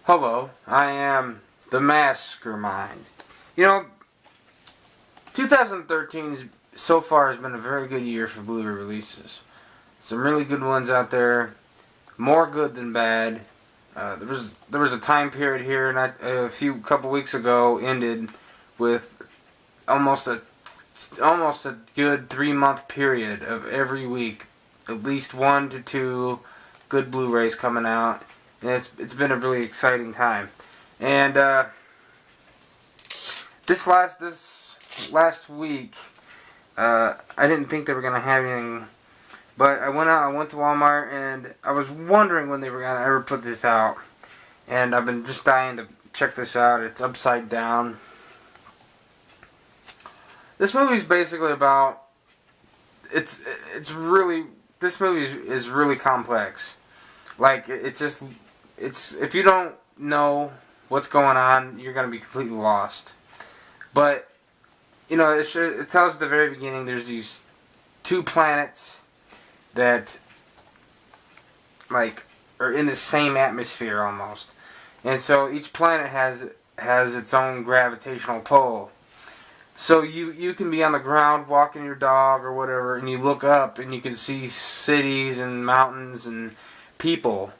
Hello, I am the Maskermind. You know, 2013 so far has been a very good year for Blu-ray releases. Some really good ones out there, more good than bad. There was a time period here, not a couple weeks ago, ended with almost a good 3-month period of every week, at least 1 to 2 good Blu-rays coming out. And it's been a really exciting time. And this last week, I didn't think they were gonna have anything, but I went to Walmart, and I was wondering when they were gonna ever put this out. And I've been just dying to check this out. It's Upside Down. This movie's basically about. This movie is really complex. Like, it's if you don't know what's going on, you're gonna be completely lost. But you know, it tells at the very beginning there's these 2 planets that like are in the same atmosphere almost, and so each planet has its own gravitational pull. So you can be on the ground walking your dog or whatever, and you look up and you can see cities and mountains and people.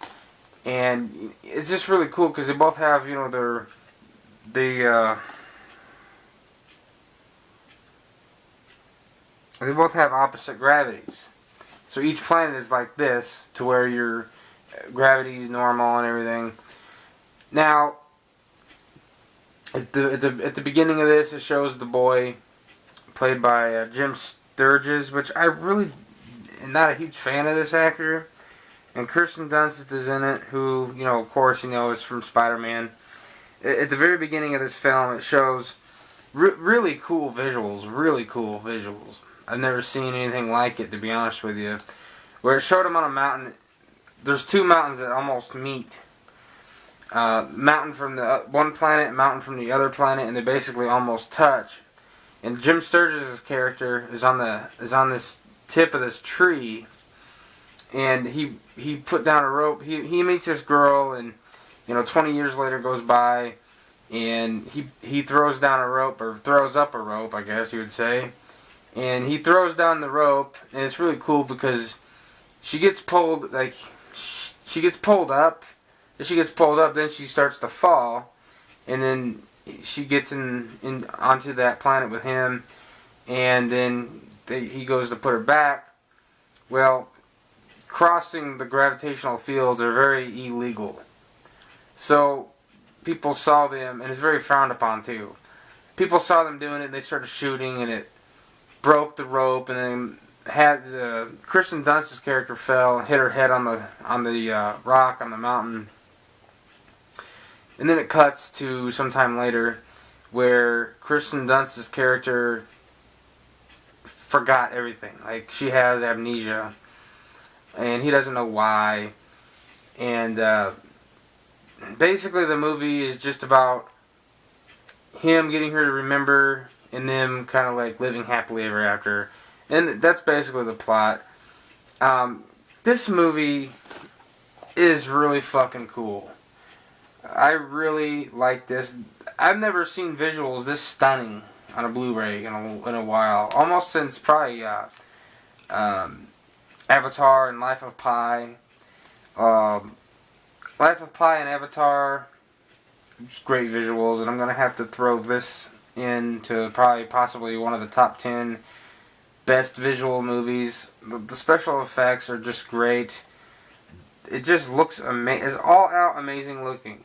And it's just really cool because they both have, you know, they both have opposite gravities. So each planet is like this, to where your gravity is normal and everything. Now, at the beginning of this, it shows the boy played by Jim Sturgis, which I really am not a huge fan of this actor. And Kirsten Dunst is in it, who, you know, of course, you know, is from Spider-Man. At the very beginning of this film, it shows really cool visuals. I've never seen anything like it, to be honest with you. Where it showed him on a mountain. There's 2 mountains that almost meet. Mountain from the one planet, mountain from the other planet, and they basically almost touch. And Jim Sturgis' character is on this tip of this tree. And he put down a rope. He meets this girl, and 20 years later goes by, and he throws down a rope, or throws up a rope, I guess you would say. And he throws down the rope, and it's really cool because she gets pulled up. As she gets pulled up, then she starts to fall, and then she gets in onto that planet with him, and then he goes to put her back. Well, crossing the gravitational fields are very illegal. So people saw them, and it's very frowned upon too. People saw them doing it, and they started shooting, and it broke the rope, and then Kirsten Dunst's character fell and hit her head on the rock on the mountain. And then it cuts to some time later where Kirsten Dunst's character forgot everything. Like, she has amnesia. And he doesn't know why. And basically the movie is just about him getting her to remember, and them kind of like living happily ever after. And that's basically the plot. This movie is really fucking cool. I really like this. I've never seen visuals this stunning on a Blu-ray in a while. Almost since probably Avatar and Life of Pi. Life of Pi and Avatar, great visuals, and I'm going to have to throw this into possibly one of the top 10 best visual movies. The special effects are just great. It just looks amazing. It's all out amazing looking.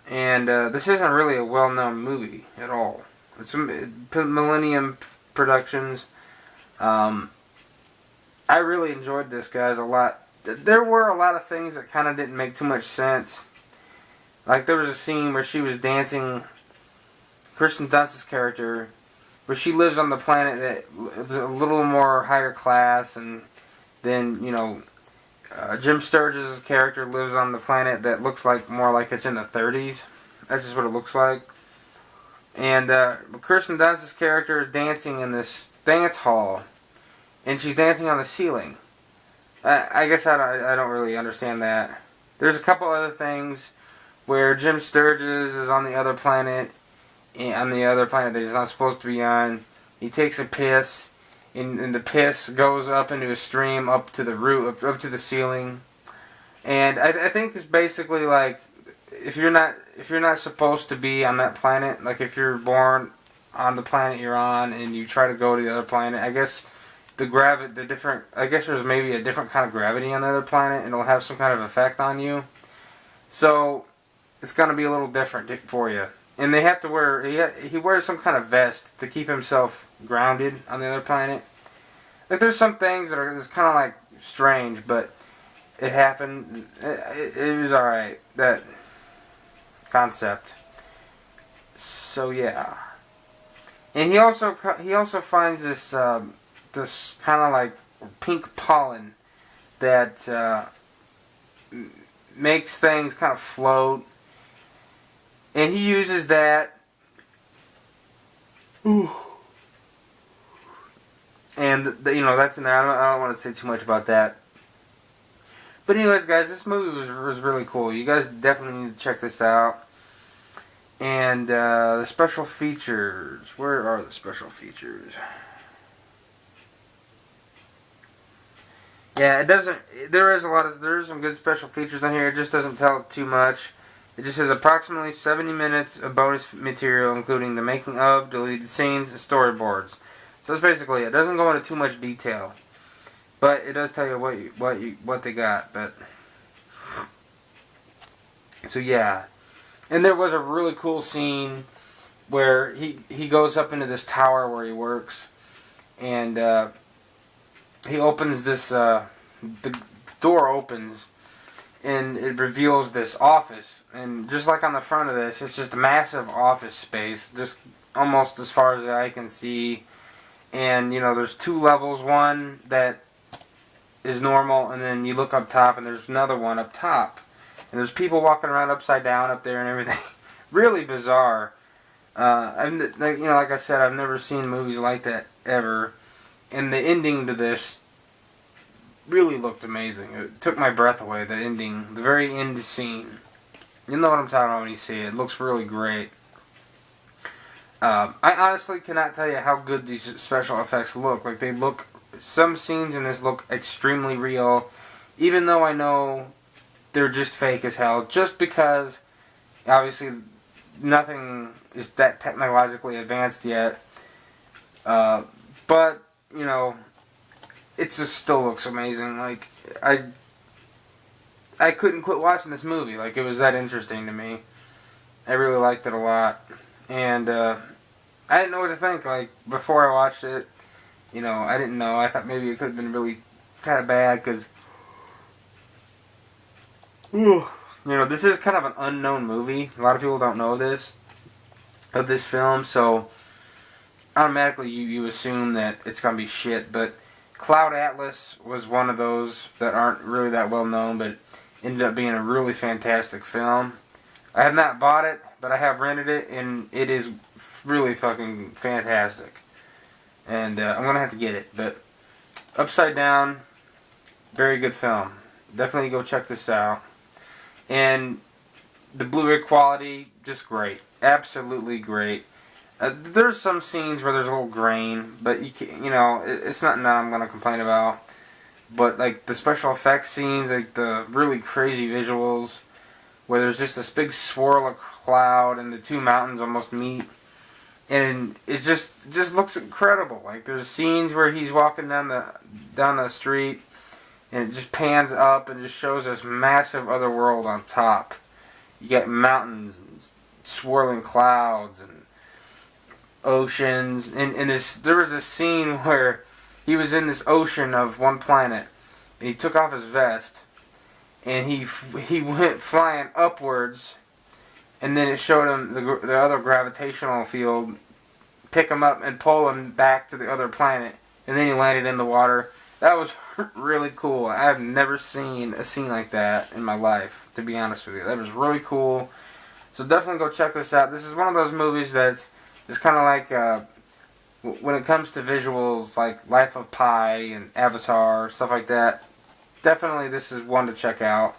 And this isn't really a well-known movie at all. It's Millennium Productions. I really enjoyed this, guys, a lot. There were a lot of things that kind of didn't make too much sense. Like, there was a scene where she was dancing, Kirsten Dunst's character, where she lives on the planet that is a little more higher class, and then, Jim Sturgis' character lives on the planet that looks like more like it's in the 30s. That's just what it looks like. And Kirsten Dunst's character is dancing in this dance hall, and she's dancing on the ceiling. I guess I don't really understand that. There's a couple other things where Jim Sturgis is on the other planet, that he's not supposed to be on. He takes a piss, and the piss goes up into a stream up to the roof, up to the ceiling. And I think it's basically like, if you're not supposed to be on that planet, like if you're born on the planet you're on and you try to go to the other planet, I guess I guess there's maybe a different kind of gravity on the other planet, and it'll have some kind of effect on you. So it's gonna be a little different for you. And they have to wear, he wears some kind of vest to keep himself grounded on the other planet. Like, there's some things that are just kind of like strange, but it happened. It was alright, that concept. So yeah. And he also finds this this kind of like pink pollen that makes things kind of float. And he uses that. Ooh. And that's in there. I don't want to say too much about that. But anyways, guys, this movie was really cool. You guys definitely need to check this out. And the special features. Where are the special features? Yeah, it doesn't. There is some good special features on here. It just doesn't tell too much. It just says approximately 70 minutes of bonus material, including the making of, deleted scenes, and storyboards. So that's basically it. It doesn't go into too much detail, but it does tell you what they got. But so yeah, and there was a really cool scene where he goes up into this tower where he works, and he opens this. The door opens, and it reveals this office. And just like on the front of this, it's just a massive office space, just almost as far as the eye can see. And, there's two levels. One that is normal, and then you look up top, and there's another one up top. And there's people walking around upside down up there and everything. Really bizarre. Like I said, I've never seen movies like that ever. And the ending to this really looked amazing. It took my breath away, the ending. The very end scene. You know what I'm talking about when you see it. It looks really great. I honestly cannot tell you how good these special effects look. Like, some scenes in this look extremely real, even though I know they're just fake as hell, just because, obviously, nothing is that technologically advanced yet. But, it just still looks amazing. Like, I couldn't quit watching this movie. Like, it was that interesting to me. I really liked it a lot. And, I didn't know what to think. Like, before I watched it, I didn't know. I thought maybe it could have been really kind of bad, because, this is kind of an unknown movie. A lot of people don't know of this film, so automatically you assume that it's going to be shit. But Cloud Atlas was one of those that aren't really that well known, but ended up being a really fantastic film. I have not bought it, but I have rented it, and it is really fucking fantastic. And I'm going to have to get it. But Upside Down, very good film. Definitely go check this out. And the Blu-ray quality, just great. Absolutely great. There's some scenes where there's a little grain, but it's nothing that I'm going to complain about. But like the special effects scenes, like the really crazy visuals, where there's just this big swirl of cloud and the two mountains almost meet, and it just looks incredible. Like there's scenes where he's walking down the street, and it just pans up and just shows this massive other world on top. You got mountains and swirling clouds and oceans, and there was a scene where he was in this ocean of one planet, and he took off his vest, and he went flying upwards, and then it showed him the other gravitational field pick him up and pull him back to the other planet, and then he landed in the water. That was really cool. I have never seen a scene like that in my life, to be honest with you. That was really cool. So definitely go check this out. This is one of those movies that's kind of like, when it comes to visuals, like Life of Pi and Avatar, stuff like that, definitely this is one to check out.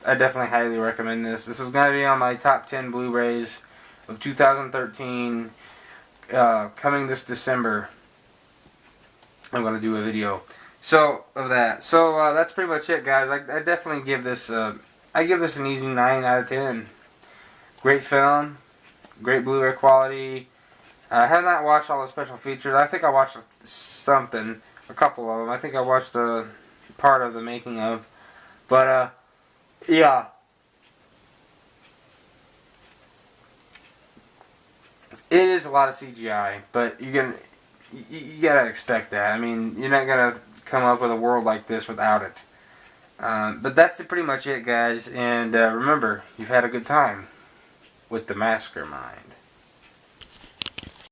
I definitely highly recommend this. This is going to be on my top 10 Blu-rays of 2013. Coming this December, I'm going to do a video of that. So that's pretty much it, guys. I definitely give this I give this an easy 9 out of 10. Great film, great Blu-ray quality. I have not watched all the special features. I think I watched a couple of them. I think I watched a part of the making of. But yeah. It is a lot of CGI, but you gotta expect that. I mean, you're not gonna come up with a world like this without it. But that's pretty much it, guys. And remember, you've had a good time with the Masker Mind.